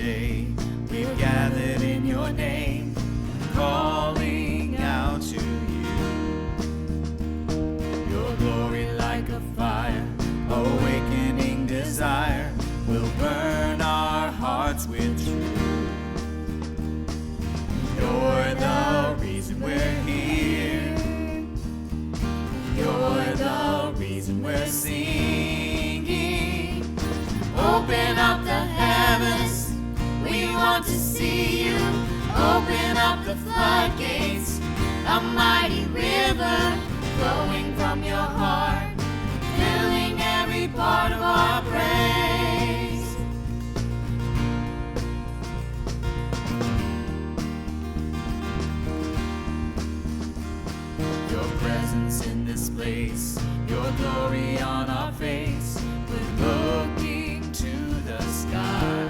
today we've gathered in your name, calling out to you. Your glory like a fire, awakening desire, will burn our hearts with truth. You're the reason we're here. You're the reason we're singing. Open up the heavens, we want to see you. Open up the floodgates, a mighty river flowing from your heart, filling every part of our praise. Your presence in this place, your glory on our face, we're looking to the sky.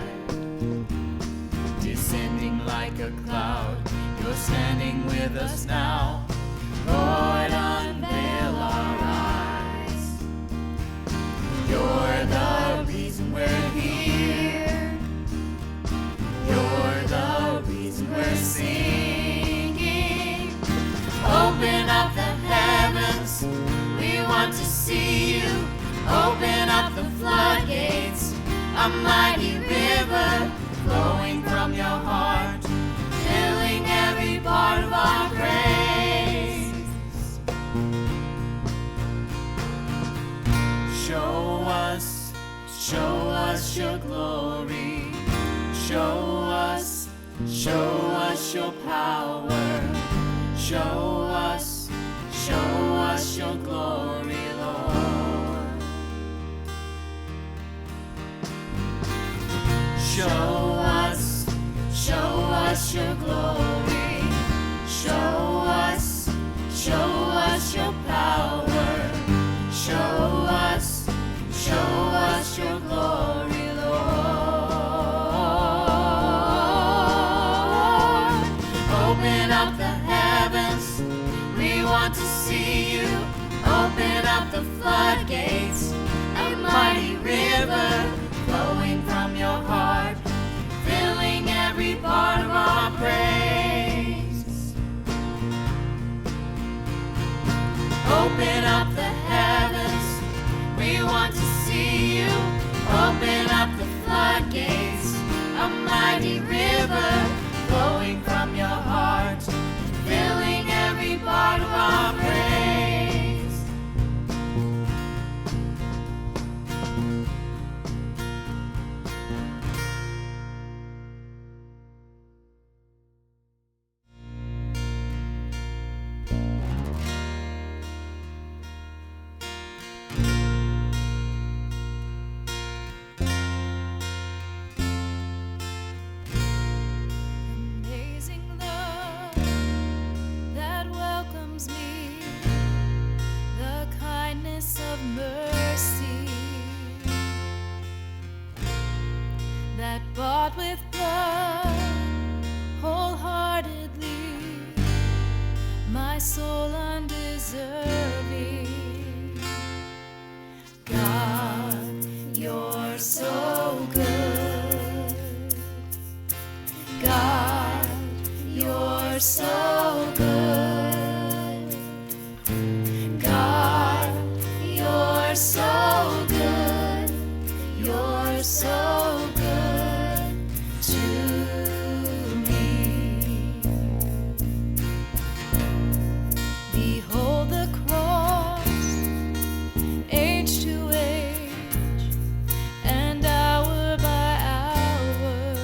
Descending like a cloud, you're standing with us now. Lord, unveil our eyes. You're the reason we're here. You're the reason we're singing. Open up the heavens, we want to see you. Open up the floodgates, a mighty river flowing from your heart, filling every part of our praise. Show us your glory. Show us your power. Show us your glory, Lord. Show us your glory. Show us your power. Show us your glory, Lord. Open up the heavens, we want to see you. Open up the floodgates, a mighty river flowing from your heart, filling every part of our praise. Open up the heavens, we want to see you. Open up the floodgates, a mighty river flowing from your heart, filling every part of our praise. Amazing love that welcomes me, the kindness of mercy that bought with blood wholeheartedly my soul undeserving. God, you're so good. God, you're so good. God, you're so good. You're so good to me. Behold the cross, age to age, and hour by hour.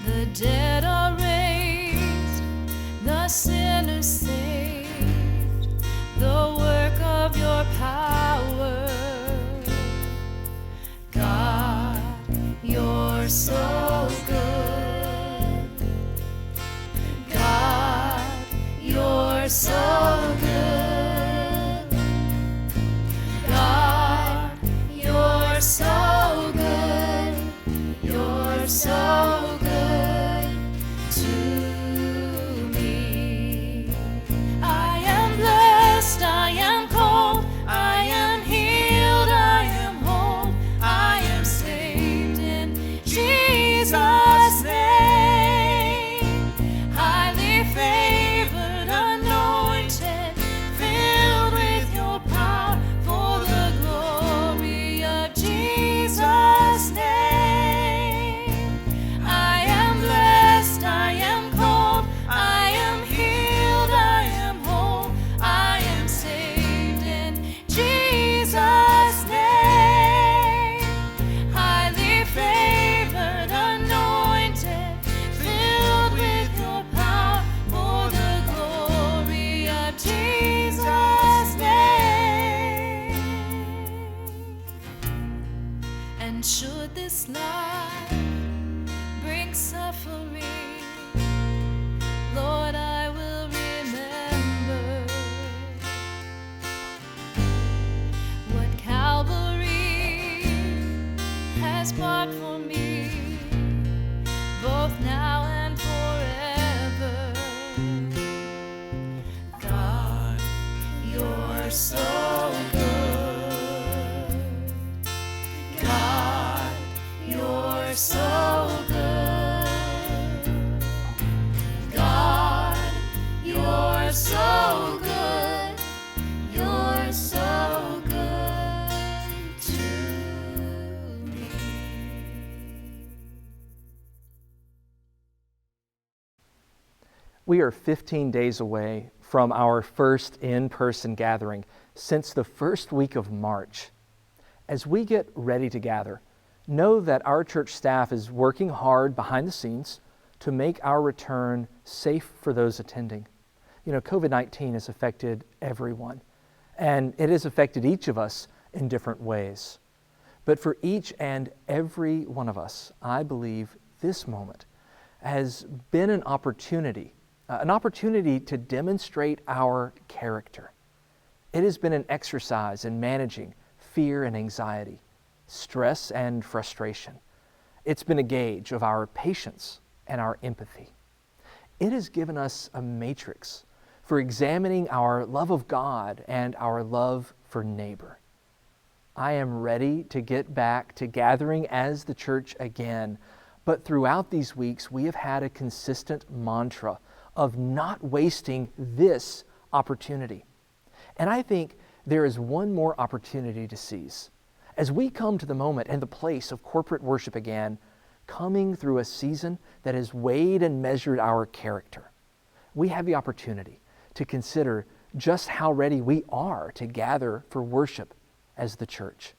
The dead are raised, the sinners saved, the work of your power. God, you're so good. God, you're so good. God, you're so good. You're so good to me. I am blessed, I am called, I am healed, I am whole, I am saved. We are 15 days away from our first in-person gathering since the first week of March. As we get ready to gather, know that our church staff is working hard behind the scenes to make our return safe for those attending. You know, COVID-19 has affected everyone, and it has affected each of us in different ways. But for each and every one of us, I believe this moment has been an opportunity to demonstrate our character. It has been an exercise in managing fear and anxiety, stress and frustration. It's been a gauge of our patience and our empathy. It has given us a matrix for examining our love of God and our love for neighbor. I am ready to get back to gathering as the church again, but throughout these weeks we have had a consistent mantra of not wasting this opportunity. And I think there is one more opportunity to seize. As we come to the moment and the place of corporate worship again, coming through a season that has weighed and measured our character, we have the opportunity to consider just how ready we are to gather for worship as the church.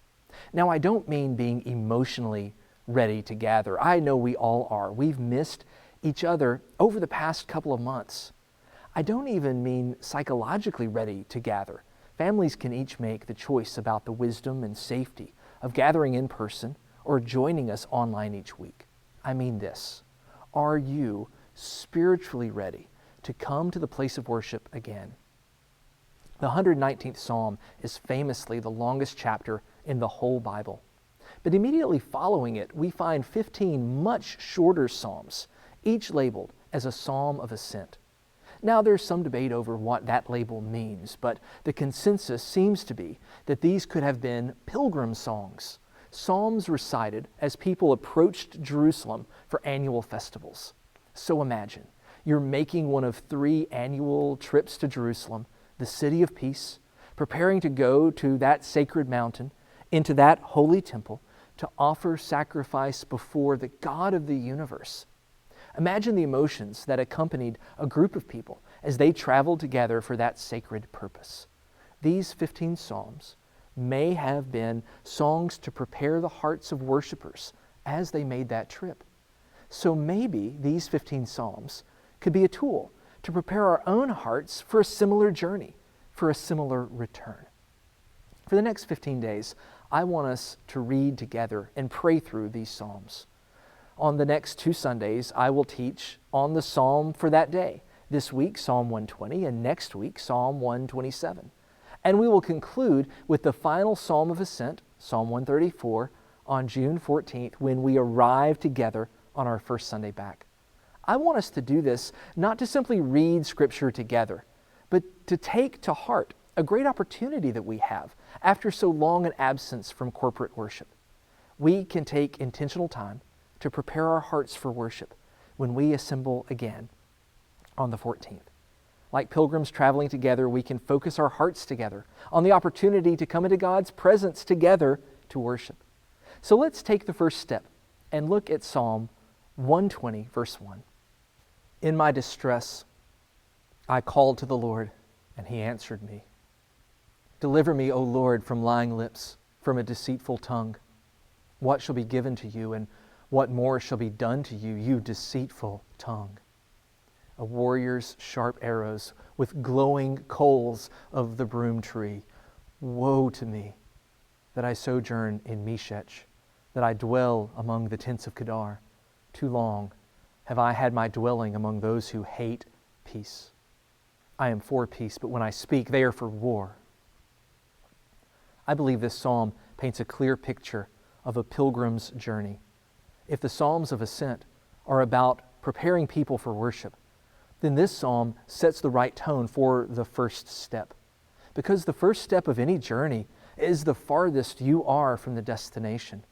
Now, I don't mean being emotionally ready to gather. I know we all are. We've missed each other over the past couple of months. I don't even mean psychologically ready to gather. Families can each make the choice about the wisdom and safety of gathering in person or joining us online each week. I mean this: are you spiritually ready to come to the place of worship again? The 119th Psalm is famously the longest chapter in the whole Bible. But immediately following it, we find 15 much shorter psalms, each labeled as a psalm of ascent. Now, there's some debate over what that label means, but the consensus seems to be that these could have been pilgrim songs, psalms recited as people approached Jerusalem for annual festivals. So imagine you're making one of 3 annual trips to Jerusalem, the city of peace, preparing to go to that sacred mountain, into that holy temple, to offer sacrifice before the God of the universe. Imagine the emotions that accompanied a group of people as they traveled together for that sacred purpose. These 15 psalms may have been songs to prepare the hearts of worshipers as they made that trip. So maybe these 15 psalms could be a tool to prepare our own hearts for a similar journey, for a similar return. For the next 15 days, I want us to read together and pray through these psalms. On the next 2 Sundays, I will teach on the psalm for that day. This week, Psalm 120, and next week, Psalm 127. And we will conclude with the final Psalm of Ascent, Psalm 134, on June 14th when we arrive together on our first Sunday back. I want us to do this not to simply read Scripture together, but to take to heart a great opportunity that we have after so long an absence from corporate worship. We can take intentional time to prepare our hearts for worship when we assemble again on the 14th. Like pilgrims traveling together, we can focus our hearts together on the opportunity to come into God's presence together to worship. So let's take the first step and look at Psalm 120, verse 1. In my distress, I called to the Lord, and He answered me. Deliver me, O Lord, from lying lips, from a deceitful tongue. What shall be given to you, and what more shall be done to you, you deceitful tongue? A warrior's sharp arrows with glowing coals of the broom tree. Woe to me that I sojourn in Meshech, that I dwell among the tents of Kedar. Too long have I had my dwelling among those who hate peace. I am for peace, but when I speak, they are for war. I believe this psalm paints a clear picture of a pilgrim's journey. If the Psalms of Ascent are about preparing people for worship, then this psalm sets the right tone for the first step. Because the first step of any journey is the farthest you are from the destination.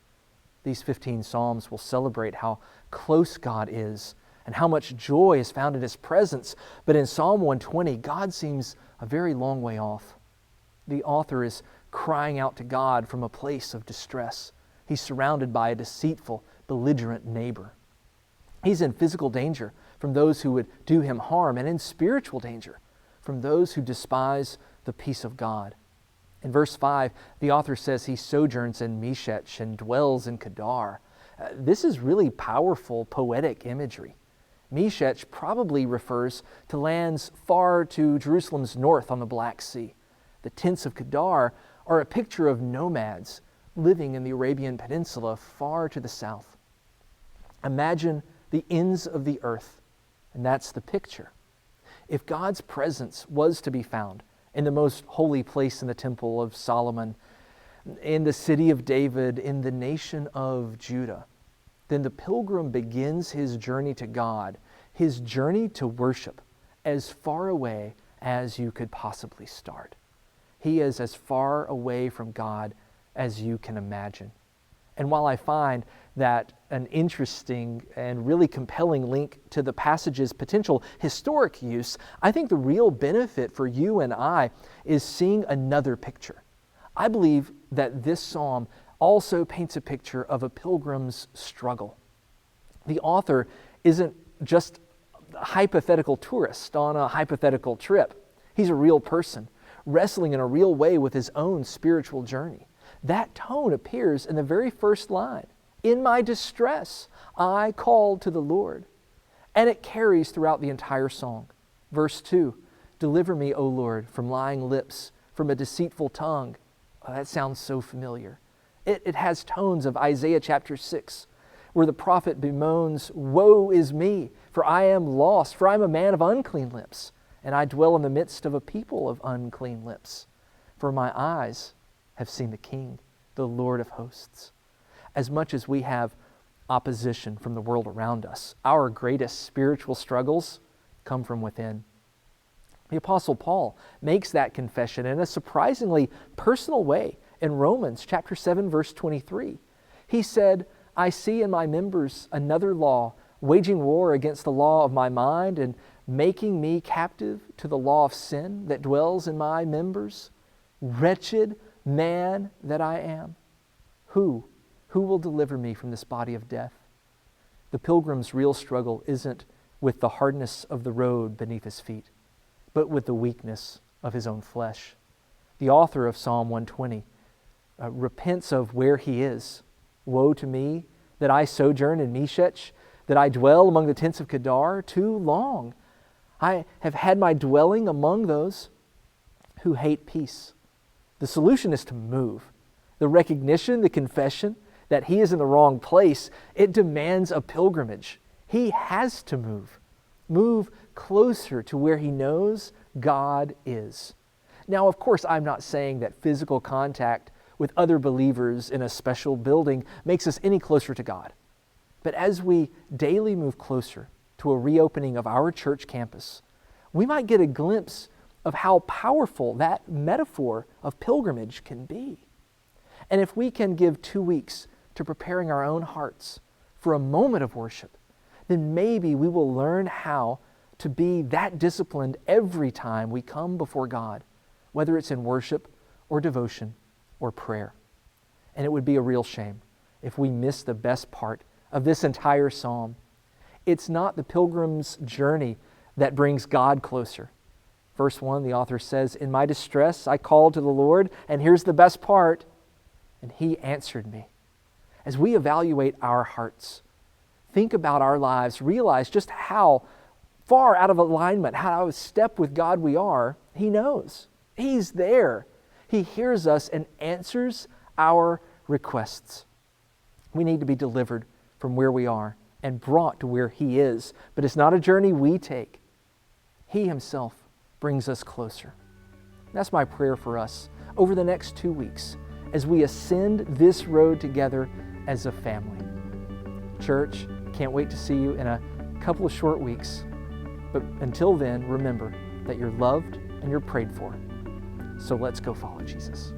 These 15 psalms will celebrate how close God is and how much joy is found in His presence. But in Psalm 120, God seems a very long way off. The author is crying out to God from a place of distress. He's surrounded by a deceitful, belligerent neighbor. He's in physical danger from those who would do him harm, and in spiritual danger from those who despise the peace of God. In verse 5, the author says he sojourns in Meshech and dwells in Kedar. This is really powerful poetic imagery. Meshech probably refers to lands far to Jerusalem's north on the Black Sea. The tents of Kedar are a picture of nomads living in the Arabian Peninsula far to the south. Imagine the ends of the earth, and that's the picture. If God's presence was to be found in the most holy place in the Temple of Solomon, in the city of David, in the nation of Judah, then the pilgrim begins his journey to God, his journey to worship, as far away as you could possibly start. He is as far away from God as you can imagine. And while I find that an interesting and really compelling link to the passage's potential historic use, I think the real benefit for you and I is seeing another picture. I believe that this psalm also paints a picture of a pilgrim's struggle. The author isn't just a hypothetical tourist on a hypothetical trip. He's a real person, wrestling in a real way with his own spiritual journey. That tone appears in the very first line. In my distress, I called to the Lord. And it carries throughout the entire song. Verse 2, deliver me, O Lord, from lying lips, from a deceitful tongue. Oh, that sounds so familiar. It has tones of Isaiah chapter 6, where the prophet bemoans, woe is me, for I am lost, for I am a man of unclean lips, and I dwell in the midst of a people of unclean lips. For my eyes have seen the King, the Lord of hosts. As much as we have opposition from the world around us, our greatest spiritual struggles come from within. The Apostle Paul makes that confession in a surprisingly personal way in Romans chapter 7, verse 23. He said, I see in my members another law, waging war against the law of my mind and making me captive to the law of sin that dwells in my members. Wretched man that I am. Who will deliver me from this body of death? The pilgrim's real struggle isn't with the hardness of the road beneath his feet, but with the weakness of his own flesh. The author of Psalm 120 repents of where he is. Woe to me that I sojourn in Meshech, that I dwell among the tents of Kedar too long. I have had my dwelling among those who hate peace. The solution is to move. The recognition, the confession that he is in the wrong place, it demands a pilgrimage. He has to move closer to where he knows God is. Now, of course, I'm not saying that physical contact with other believers in a special building makes us any closer to God. But as we daily move closer to a reopening of our church campus, we might get a glimpse of how powerful that metaphor of pilgrimage can be. And if we can give 2 weeks to preparing our own hearts for a moment of worship, then maybe we will learn how to be that disciplined every time we come before God, whether it's in worship or devotion or prayer. And it would be a real shame if we miss the best part of this entire psalm. It's not the pilgrim's journey that brings God closer. Verse 1, the author says, in my distress I called to the Lord, and here's the best part, and He answered me. As we evaluate our hearts, think about our lives, realize just how far out of alignment, how out of step with God we are. He knows. He's there. He hears us and answers our requests. We need to be delivered from where we are and brought to where He is. But it's not a journey we take. He Himself brings us closer. That's my prayer for us over the next 2 weeks as we ascend this road together as a family. Church, can't wait to see you in a couple of short weeks. But until then, remember that you're loved and you're prayed for. So let's go follow Jesus.